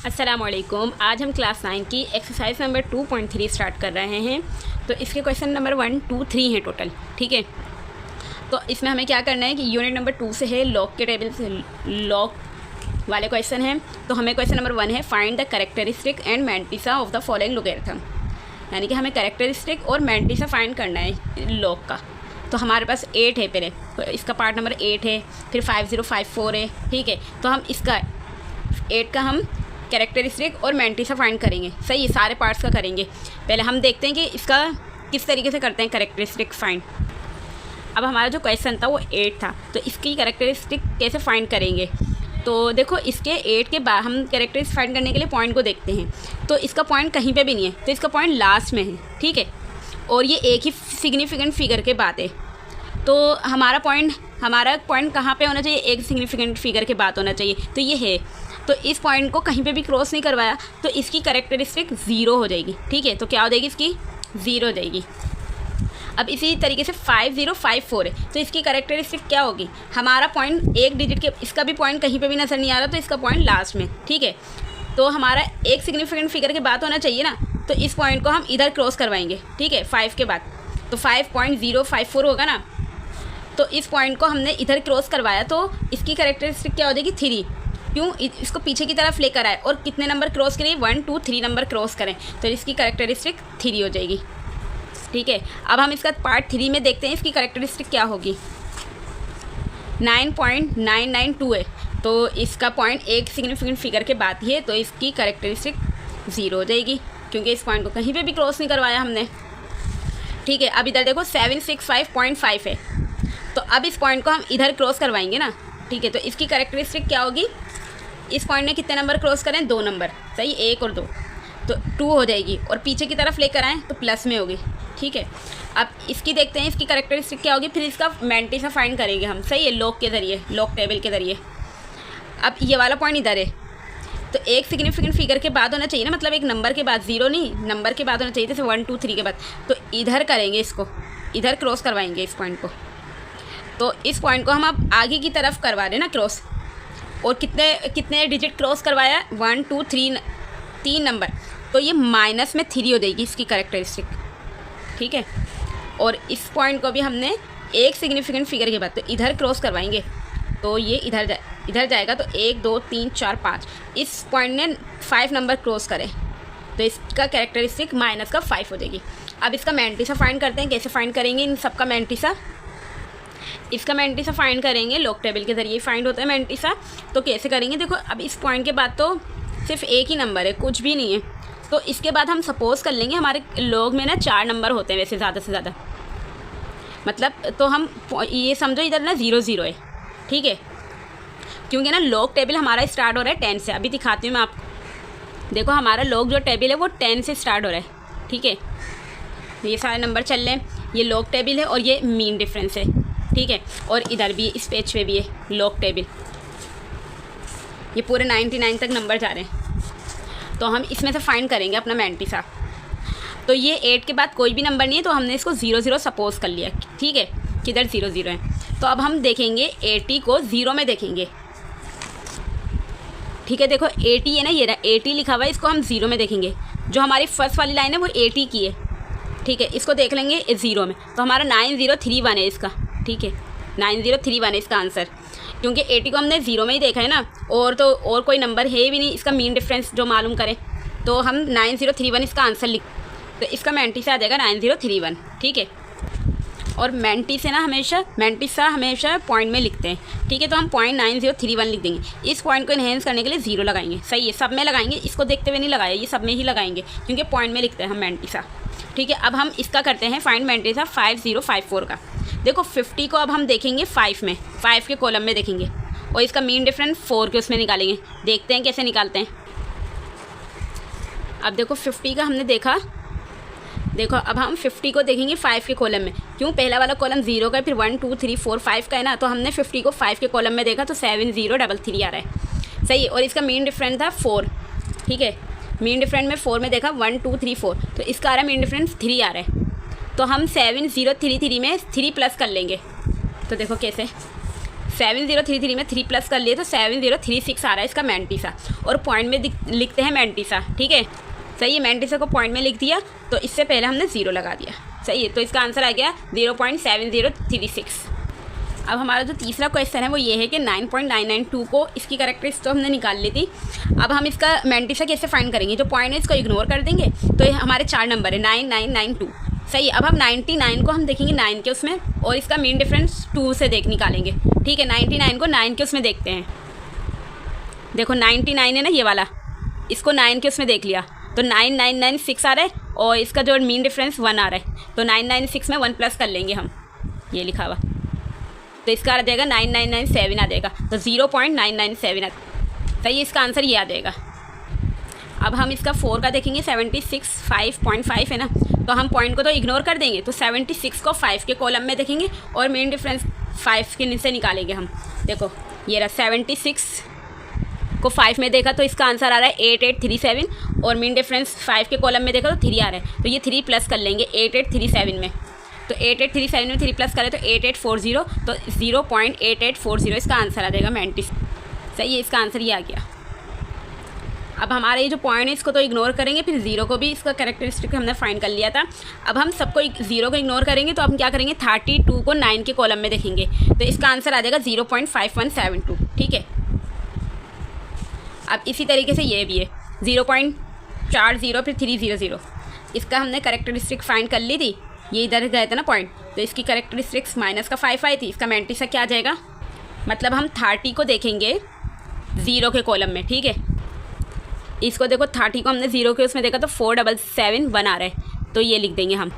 अस्सलामुअलैकुम। आज हम क्लास 9 की एक्सरसाइज नंबर 2.3 स्टार्ट कर रहे हैं। तो इसके क्वेश्चन नंबर 1, 2, 3 हैं टोटल, ठीक है। तो इसमें हमें क्या करना है कि यूनिट नंबर 2 से है, लॉग के टेबल से लॉग वाले क्वेश्चन हैं। तो हमें क्वेश्चन नंबर 1 है, find the characteristic and mantissa of the following logarithm, यानी कि हमें कैरेक्टरिस्टिक और मैंटिसा फाइंड करना है लॉग का। तो हमारे पास 8 है, पहले तो इसका पार्ट नंबर 8 है, फिर 5054 है, ठीक है। तो हम इसका 8 का हम कैरेक्टरिस्टिक और मैंटिसा फाइंड करेंगे। सही है, सारे पार्ट्स का करेंगे। पहले हम देखते हैं कि इसका किस तरीके से करते हैं कैरेक्टरिस्टिक फाइंड। अब हमारा जो क्वेश्चन था वो 8 था, तो इसकी कैरेक्टरिस्टिक कैसे फाइंड करेंगे। तो देखो, इसके 8 के बाद हम कैरेक्टरिस्टिक फाइंड करने के लिए पॉइंट को देखते हैं। तो इसका पॉइंट कहीं पे भी नहीं है, तो इसका पॉइंट लास्ट में है, ठीक है। और ये एक ही सिग्निफिकेंट फिगर के बाद है। तो हमारा पॉइंट कहाँ पे होना चाहिए, एक सिग्निफिकेंट फिगर के बाद होना चाहिए। तो ये है, तो इस पॉइंट को कहीं पे भी क्रॉस नहीं करवाया, तो इसकी कैरेक्टरिस्टिक 0 हो जाएगी, ठीक है। तो क्या हो जाएगी, इसकी 0 हो जाएगी। अब इसी तरीके से 5054 है, तो इसकी कैरेक्टरिस्टिक क्या होगी, हमारा पॉइंट एक डिजिट के, इसका भी पॉइंट कहीं पे भी नज़र नहीं आ रहा, तो इसका पॉइंट लास्ट में, ठीक है। तो हमारा एक सिग्निफिकेंट फिगर के बाद होना चाहिए ना, तो इस पॉइंट को हम इधर क्रॉस करवाएंगे, ठीक है, 5 के बाद। तो 5.054 होगा ना, तो इस पॉइंट को हमने इधर क्रॉस करवाया, तो इसकी कैरेक्टरिस्टिक क्या हो जाएगी, 3। क्यों, इसको पीछे की तरफ लेकर आए और कितने नंबर क्रॉस करें, 1, 2, 3 नंबर क्रॉस करें, तो इसकी कैरेक्टरिस्टिक 3 हो जाएगी, ठीक है। अब हम इसका पार्ट 3 में देखते हैं इसकी कैरेक्टरिस्टिक क्या होगी। 9.992 है, तो इसका पॉइंट एक सिग्निफिकेंट फिगर के बाद ही है, तो इसकी कैरेक्टरिस्टिक 0 हो जाएगी, क्योंकि इस पॉइंट को कहीं पे भी क्रॉस नहीं करवाया हमने, ठीक है। अब इधर देखो 765.5 है, तो अब इस पॉइंट को हम इधर क्रॉस करवाएंगे ना, ठीक है। तो इसकी कैरेक्टरिस्टिक क्या होगी, इस पॉइंट में कितने नंबर क्रॉस करें, 2 नंबर, सही, 1 और 2, तो 2 हो जाएगी। और पीछे की तरफ लेकर आएँ तो प्लस में होगी, ठीक है। अब इसकी देखते हैं इसकी कैरेक्टरिस्टिक क्या होगी, फिर इसका मैंटिसा फाइंड करेंगे हम, सही है, लॉग के ज़रिए, लॉग टेबल के ज़रिए। अब ये वाला पॉइंट इधर है, तो एक सिग्निफिकेंट फिगर के बाद होना चाहिए ना, मतलब एक नंबर के बाद, 0 नहीं, नंबर के बाद होना चाहिए, जैसे 1, 2, 3 के बाद। तो इधर करेंगे, इसको इधर क्रॉस करवाएंगे इस पॉइंट को। तो इस पॉइंट को हम अब आगे की तरफ करवा रहे हैं ना क्रॉस, और कितने डिजिट क्रॉस करवाया, 1, 2, 3 नंबर, तो ये माइनस में 3 हो जाएगी इसकी कैरेक्टरिस्टिक, ठीक है। और इस पॉइंट को भी हमने एक सिग्निफिकेंट फिगर के बाद तो इधर क्रॉस करवाएंगे, तो ये इधर जाएगा, तो 1, 2, 3, 4, 5, इस पॉइंट ने 5 नंबर क्रॉस करें, तो इसका कैरेक्टरिस्टिक माइनस का 5 हो जाएगी। अब इसका मैंटिसा फाइंड करते हैं, कैसे फाइंड करेंगे इन सबका मैंटिसा। इसका मैंटिसा फाइंड करेंगे, लॉग टेबल के ज़रिए फाइंड होता है मैंटिसा। तो कैसे करेंगे, देखो अब इस पॉइंट के बाद तो सिर्फ एक ही नंबर है, कुछ भी नहीं है। तो इसके बाद हम सपोज़ कर लेंगे हमारे लॉग में ना 4 नंबर होते हैं वैसे, ज़्यादा से ज़्यादा, मतलब तो हम ये समझो इधर ना 0, 0 है, ठीक है। क्योंकि ना लॉग टेबल हमारा स्टार्ट हो रहा है 10 से। अभी दिखाती हूँ मैं आपको, देखो हमारा लॉग जो टेबल है वो 10 से स्टार्ट हो रहा है, ठीक है। ये सारे नंबर चल रहे हैं, ये लॉग टेबल है और ये मीन डिफरेंस है, ठीक है। और इधर भी इस पेज पे भी है लॉग टेबल, ये पूरे 99 तक नंबर जा रहे हैं। तो हम इसमें से फाइंड करेंगे अपना मैंटिसा। तो ये 8 के बाद कोई भी नंबर नहीं है, तो हमने इसको 0, 0 सपोज कर लिया, ठीक है, किधर 0, 0 है। तो अब हम देखेंगे 80 को 0 में देखेंगे, ठीक है। देखो 80 है ना, ये 80 लिखा हुआ है, इसको हम 0 में देखेंगे। जो हमारी फर्स्ट वाली लाइन है वो 80 की है, ठीक है, इसको देख लेंगे 0 में। तो हमारा 9031 है इसका, ठीक है, 9031 है इसका आंसर, क्योंकि 80 को हमने 0 में ही देखा है ना, और कोई नंबर है भी नहीं इसका मीन डिफरेंस जो मालूम करें, तो हम 9031 इसका आंसर लिख, तो इसका मैंटिसा आ जाएगा 9031, ठीक है। और मैंटिसा हमेशा पॉइंट में लिखते हैं, ठीक है। तो हम पॉइंट 9031 लिख देंगे। इस पॉइंट को इन्हेंस करने के लिए 0 लगाएंगे, सही है, सब में लगाएंगे, इसको देखते हुए नहीं लगाया, ये सब में ही लगाएंगे, क्योंकि पॉइंट में लिखते हैं हम मैंटिसा, ठीक है। अब हम इसका करते हैं फाइंड मैंटिसा 5054 का। देखो 50 को अब हम देखेंगे 5 में, 5 के कॉलम में देखेंगे, और इसका मीन डिफरेंस 4 के उसमें निकालेंगे। देखते हैं कैसे निकालते हैं। अब देखो 50 का हमने देखा, देखो अब हम 50 को देखेंगे 5 के कॉलम में। क्यों, पहला वाला कॉलम 0 का है, फिर 1, 2, 3, 4, 5 का है ना, तो हमने 50 को 5 के कॉलम में देखा, तो 7033 आ रहा है, सही है। और इसका मीन डिफरेंस था 4, ठीक है, मीन डिफरेंस में 4 में देखा 1, 2, 3, 4, तो इसका आ रहा है मीन डिफरेंस 3 आ रहा है। तो हम 7033 में 3 प्लस कर लेंगे, तो देखो कैसे, 7033 में 3 प्लस कर लिए तो 7036 आ रहा है इसका मैंटिसा, और पॉइंट में लिखते हैं मैंटिसा। ठीक है, सही है, मैंटिसा को पॉइंट में लिख दिया तो इससे पहले हमने 0 लगा दिया। सही है, तो इसका आंसर आ गया 0.7036। अब हमारा जो तीसरा क्वेश्चन है वो ये है कि 9.992 को इसकी कैरेक्टरिस्टिक तो हमने निकाल ली थी। अब हम इसका मैंटिसा कैसे फाइंड करेंगे? जो पॉइंट है इसको इग्नोर कर देंगे, तो ये हमारे 4 नंबर है 9992। सही है, अब हम 99 को हम देखेंगे 9 के उसमें, और इसका मीन डिफरेंस 2 से निकालेंगे। ठीक है, 99 को 9 के उसमें देखते हैं। देखो 99 है ना ये वाला, इसको 9 के उसमें देख लिया तो 9996 आ रहा है, और इसका जो मीन डिफरेंस 1 आ रहा है, तो 996 में 1 प्लस कर लेंगे हम, ये लिखा हुआ, तो इसका आ जाएगा 9997 आ जाएगा, तो 0.997 आ। सही, इसका आंसर ये आ जाएगा। अब हम इसका 4 का देखेंगे, 76 5.5 है ना, तो हम पॉइंट को तो इग्नोर कर देंगे, तो 76 को 5 के कॉलम में देखेंगे और मेन डिफरेंस 5 के नीचे निकालेंगे हम। देखो ये रहा 76 को 5 में देखा तो इसका आंसर आ रहा है 8837, और मीन डिफरेंस 5 के कॉलम में देखा तो 3 आ रहा है, तो ये 3 प्लस कर लेंगे 8837 में, तो 8837 में 3 प्लस करें तो 8840, तो 0.8840 इसका आंसर आ जाएगा मैंटिस। सही है, इसका आंसर ये आ गया। अब हमारे ये जो पॉइंट है इसको तो इग्नोर करेंगे, फिर 0 को भी इसका कैरेक्टरिस्टिक हमने फाइंड कर लिया था। अब हम सबको 0 को इग्नोर करेंगे, तो हम क्या करेंगे 32 को 9 के कॉलम में देखेंगे, तो इसका आंसर आ जाएगा 0.5172। ठीक है, अब इसी तरीके से ये भी है 0.40 फिर 300, इसका हमने कैरेक्टरिस्टिक फाइंड कर ली थी, ये इधर गए थे ना पॉइंट, तो इसकी कैरेक्टरिस्टिक्स माइनस का 5 आई थी, इसका मैंटिसा क्या आ जाएगा, मतलब हम 30 को देखेंगे 0 के कॉलम में। ठीक है, इसको देखो 30 को हमने 0 के उसमें देखा तो 4771 आ रहा है, तो ये लिख देंगे हम।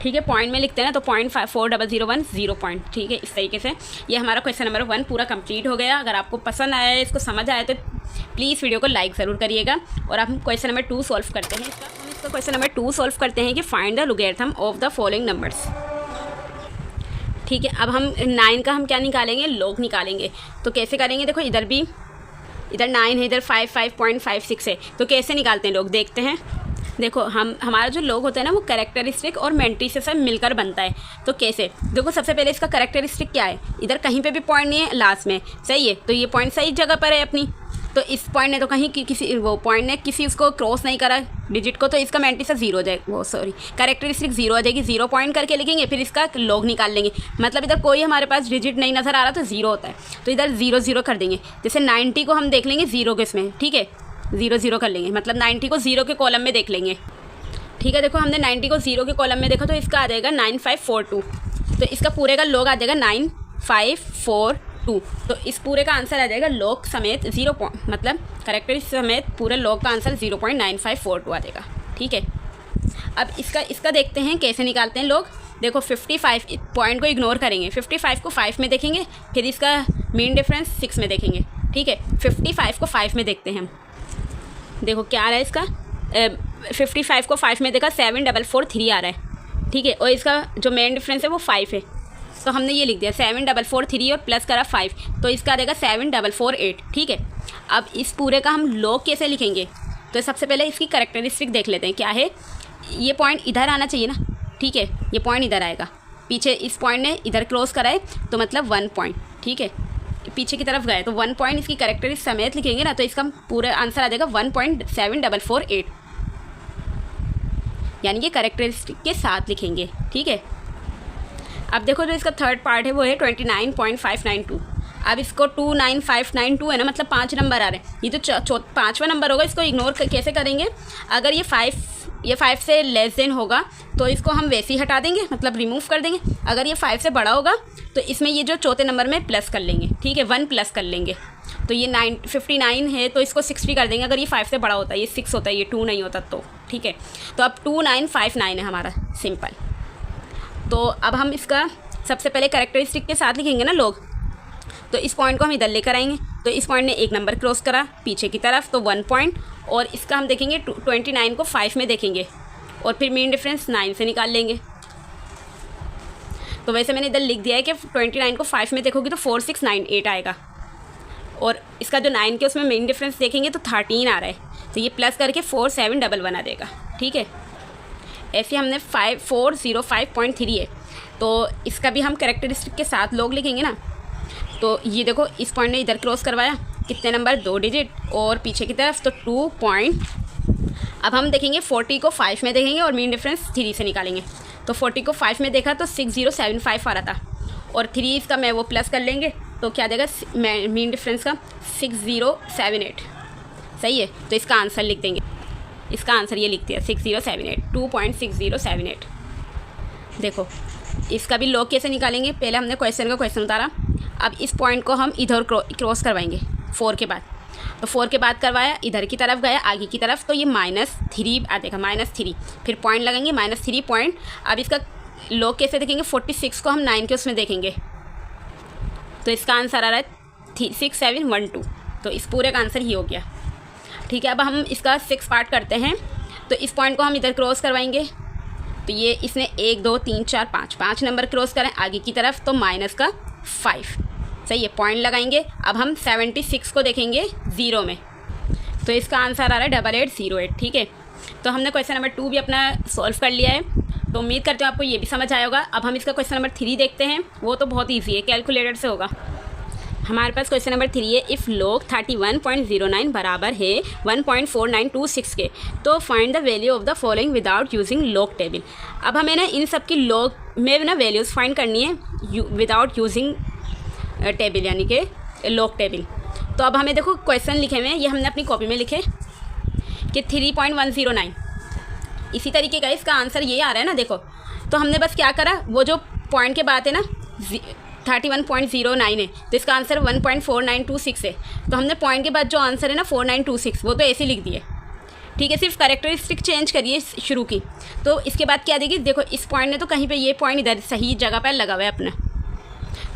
ठीक है, पॉइंट में लिखते हैं ना, तो 0.4001 0 पॉइंट। ठीक है, इस तरीके से ये हमारा क्वेश्चन नंबर 1 पूरा कंप्लीट हो गया। अगर आपको पसंद आया है, इसको समझ आया तो प्लीज़ वीडियो को लाइक ज़रूर करिएगा। और अब हम क्वेश्चन नंबर 2 सॉल्व करते हैं। हम इसका क्वेश्चन नंबर 2 सॉल्व करते हैं कि find the logarithm of the following numbers. ठीक है, अब हम 9 का हम क्या निकालेंगे, लॉग निकालेंगे। तो कैसे करेंगे, देखो इधर भी, इधर 9 है, इधर 5.56 है, तो कैसे निकालते हैं लोग, देखते हैं। देखो हमारा जो लॉग होता है ना वो कैरेक्टरिस्टिक और मैंटिसा से मिलकर बनता है। तो कैसे, देखो सबसे पहले इसका कैरेक्टरिस्टिक क्या है, इधर कहीं पे भी पॉइंट नहीं है लास्ट में। सही है, तो ये पॉइंट सही जगह पर है अपनी, तो इस पॉइंट ने तो कहीं किसी वो पॉइंट ने किसी उसको क्रॉस नहीं करा डिजिट को, तो इसका मैंटिसा 0 हो जाएगा, वो सॉरी कैरेक्टरिस्टिक 0 आ जाएगी। 0 पॉइंट करके लिखेंगे, फिर इसका लॉग निकाल लेंगे, मतलब इधर कोई हमारे पास डिजिट नहीं नज़र आ रहा तो 0 होता है, तो इधर 0 0 कर देंगे। जैसे 90 को हम देख लेंगे 0 के इसमें, ठीक है 0 0 कर लेंगे, मतलब 90 को 0 के कॉलम में देख लेंगे। ठीक है, देखो हमने 90 को 0 के कॉलम में देखा तो इसका आ जाएगा 9542, तो इसका पूरे का लॉग आ जाएगा 9542, तो इस पूरे का आंसर आ जाएगा लॉग समेत 0 मतलब कैरेक्टरिस्टिक समेत पूरे लॉग का आंसर 0.9542 आ जाएगा। ठीक है, अब इसका देखते हैं कैसे निकालते हैं लोग। देखो 55 पॉइंट को इग्नोर करेंगे, 55 को 5 में देखेंगे, फिर इसका मीन डिफरेंस 6 में देखेंगे। ठीक है, 55 को 5 में देखते हैं हम, देखो क्या आ रहा है इसका 55 को 5 में देखा 7443 आ रहा है। ठीक है, और इसका जो मेन डिफरेंस है वो 5 है, तो हमने ये लिख दिया 7443 और प्लस करा 5, तो इसका आ जाएगा 7448। ठीक है, अब इस पूरे का हम लॉग कैसे लिखेंगे, तो सबसे पहले इसकी कैरेक्टरिस्टिक देख लेते हैं क्या है। ये पॉइंट इधर आना चाहिए ना, ठीक है ये पॉइंट इधर आएगा, पीछे इस पॉइंट ने इधर क्रॉस करा है तो मतलब 1 पॉइंट। ठीक है, पीछे की तरफ गए तो 1 पॉइंट इसकी कैरेक्टरिस्टिक समेत लिखेंगे ना, तो इसका पूरा आंसर आ जाएगा 1.7448, यानी कि कैरेक्टरिस्टिक के साथ लिखेंगे। ठीक है, अब देखो जो इसका थर्ड पार्ट है वो है 29.592। अब इसको 29592 है ना, मतलब 5 नंबर आ रहे हैं, ये तो 5वां नंबर होगा, इसको इग्नोर कैसे करेंगे। अगर ये 5 से लेस देन होगा तो इसको हम वैसे ही हटा देंगे, मतलब रिमूव कर देंगे। अगर ये 5 से बड़ा होगा तो इसमें ये जो चौथे नंबर में प्लस कर लेंगे। ठीक है, 1 प्लस कर लेंगे, तो ये 59 है तो इसको 60 कर देंगे। अगर ये 5 से बड़ा होता है, ये 6 होता है, ये 2 नहीं होता तो। ठीक है, तो अब 2959 है हमारा, सिंपल। तो अब हम इसका सबसे पहले कैरेक्टरिस्टिक के साथ लिखेंगे ना लोग, तो इस पॉइंट को हम इधर लेकर आएंगे, तो इस पॉइंट ने 1 नंबर क्रॉस करा पीछे की तरफ तो 1 पॉइंट, और इसका हम देखेंगे 29 को 5 में देखेंगे और फिर मीन डिफरेंस 9 से निकाल लेंगे। तो वैसे मैंने इधर लिख दिया है कि 29 को 5 में देखोगे तो 4698 आएगा, और इसका जो 9 के उसमें मेन डिफरेंस देखेंगे तो 13 आ रहा है, तो ये प्लस करके 4711 आ देगा। ठीक है, ऐसे हमने 5405.3 है, तो इसका भी हम कैरेक्टरिस्टिक के साथ लॉग लिखेंगे ना, तो ये देखो इस पॉइंट ने इधर क्रॉस करवाया, कितने नंबर 2 डिजिट और पीछे की तरफ तो 2 पॉइंट। अब हम देखेंगे 40 को 5 में देखेंगे और मीन डिफरेंस 3 से निकालेंगे। तो 40 को 5 में देखा तो 6075 आ रहा था और 3 इसका मैं वो प्लस कर लेंगे तो क्या देगा मीन डिफरेंस का 6078। सही है, तो इसका आंसर लिख देंगे। इसका आंसर ये लिखते हैं 6078, 2.6078। देखो इसका भी लॉग कैसे निकालेंगे, पहले हमने क्वेश्चन उतारा, अब इस पॉइंट को हम इधर क्रॉस करवाएंगे 4 के बाद। तो 4 के बाद करवाया, इधर की तरफ गया आगे की तरफ, तो ये -3 आ जाएगा, -3। फिर पॉइंट लगाएंगे -3 पॉइंट। अब इसका लॉग कैसे देखेंगे, 46 को हम 9 के उसमें देखेंगे, तो इसका आंसर आ रहा है 6712। तो इस पूरे का आंसर ही हो गया। ठीक है, अब हम इसका 6 पार्ट करते हैं। तो इस पॉइंट को हम इधर क्रॉस करवाएंगे, तो ये इसने 1 2 3 4 5 नंबर क्रॉस करें आगे की तरफ, तो -5। सही है, पॉइंट लगाएंगे। अब हम 76 को देखेंगे 0 में, तो इसका आंसर आ रहा है 8808। ठीक है, तो हमने क्वेश्चन नंबर 2 भी अपना सॉल्व कर लिया है, तो उम्मीद करते हो आपको ये भी समझ आया होगा। अब हम इसका क्वेश्चन नंबर 3 देखते हैं, वो तो बहुत ईजी है, कैलकुलेटर से होगा। हमारे पास क्वेश्चन नंबर 3 है, इफ़ लॉग 31.09 बराबर है 1.4926 के, तो find the value of the following without using log table. अब हमें ना इन सब की लॉग में ना वैल्यूज़ फाइंड करनी है विदाउट यूजिंग टेबल, यानी कि लॉग टेबल। तो अब हमें देखो क्वेश्चन लिखे हुए हैं, ये हमने अपनी कॉपी में लिखे कि 3.109, इसी तरीके का इसका आंसर ये आ रहा है ना। देखो तो हमने बस क्या करा, वो जो पॉइंट के बाद है ना 31.09 है, तो इसका आंसर 1.4926 है। तो हमने पॉइंट के बाद जो आंसर है ना 4926, वो तो ऐसे लिख दिए। ठीक है, सिर्फ कैरेक्टरिस्टिक चेंज करिए शुरू की। तो इसके बाद क्या देगी, देखो इस पॉइंट ने तो कहीं पे ये पॉइंट इधर सही जगह पर लगा हुआ है अपना,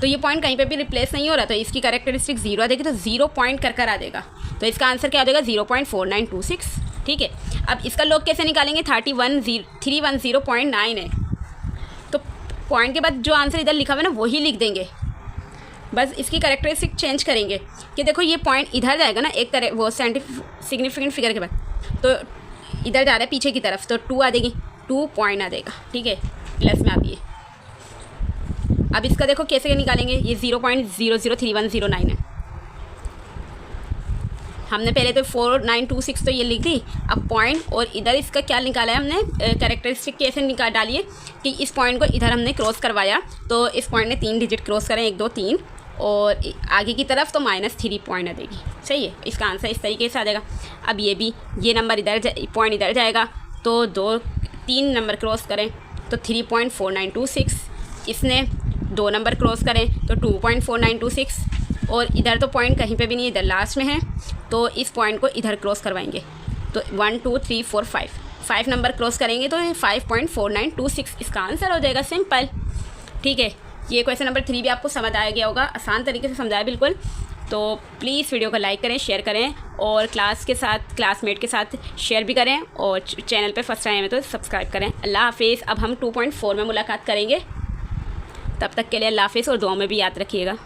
तो ये पॉइंट कहीं पे भी रिप्लेस नहीं हो रहा, तो इसकी कैरेक्टरिस्टिक 0 आ देगी, तो 0 पॉइंट कर आ देगा। तो इसका आंसर क्या हो जाएगा 0.4926। ठीक है, अब इसका लॉग कैसे निकालेंगे, 310.9 है, तो पॉइंट के बाद जो आंसर इधर लिखा हुआ है ना वही लिख देंगे, बस इसकी कैरेक्टरिस्टिक चेंज करेंगे कि देखो ये पॉइंट इधर जाएगा ना एक तरह वो सिग्निफिकेंट फिगर के बाद, तो इधर जा रहा है पीछे की तरफ, तो 2 आ देगी, 2 पॉइंट आ देगा। ठीक है, प्लस में आप ये अब इसका देखो कैसे निकालेंगे, ये 0.003109 है। हमने पहले तो 4926 तो ये लिख दी, अब पॉइंट और इधर इसका क्या निकाला है हमने, कैरेक्टरिस्टिक कैसे डालिए कि इस पॉइंट को इधर हमने क्रॉस करवाया, तो इस पॉइंट ने 3 डिजिट क्रॉस करें, 1 2 3, और आगे की तरफ तो -3 पॉइंट आ देगी। सही है, इसका आंसर इस तरीके से आ जाएगा। अब ये भी ये नंबर इधर पॉइंट इधर जाएगा, तो 3 नंबर क्रॉस करें तो 3.4926, इसने 2 नंबर क्रॉस करें तो 2.4926, और इधर तो पॉइंट कहीं पे भी नहीं, इधर लास्ट में है, तो इस पॉइंट को इधर क्रॉस करवाएंगे, तो 1 2 3 4 5 नंबर क्रॉस करेंगे तो 5.4926 इसका आंसर हो जाएगा, सिंपल। ठीक है, ये क्वेश्चन नंबर 3 भी आपको समझ आ गया होगा, आसान तरीके से समझाया बिल्कुल। तो प्लीज़ वीडियो को लाइक करें, शेयर करें, और क्लासमेट के साथ शेयर भी करें, और चैनल पे फर्स्ट टाइम है तो सब्सक्राइब करें। अल्लाह हाफिज़। अब हम 2.4 में मुलाकात करेंगे, तब तक के लिए अल्लाह हाफिज़, और दुआ में भी याद रखिएगा।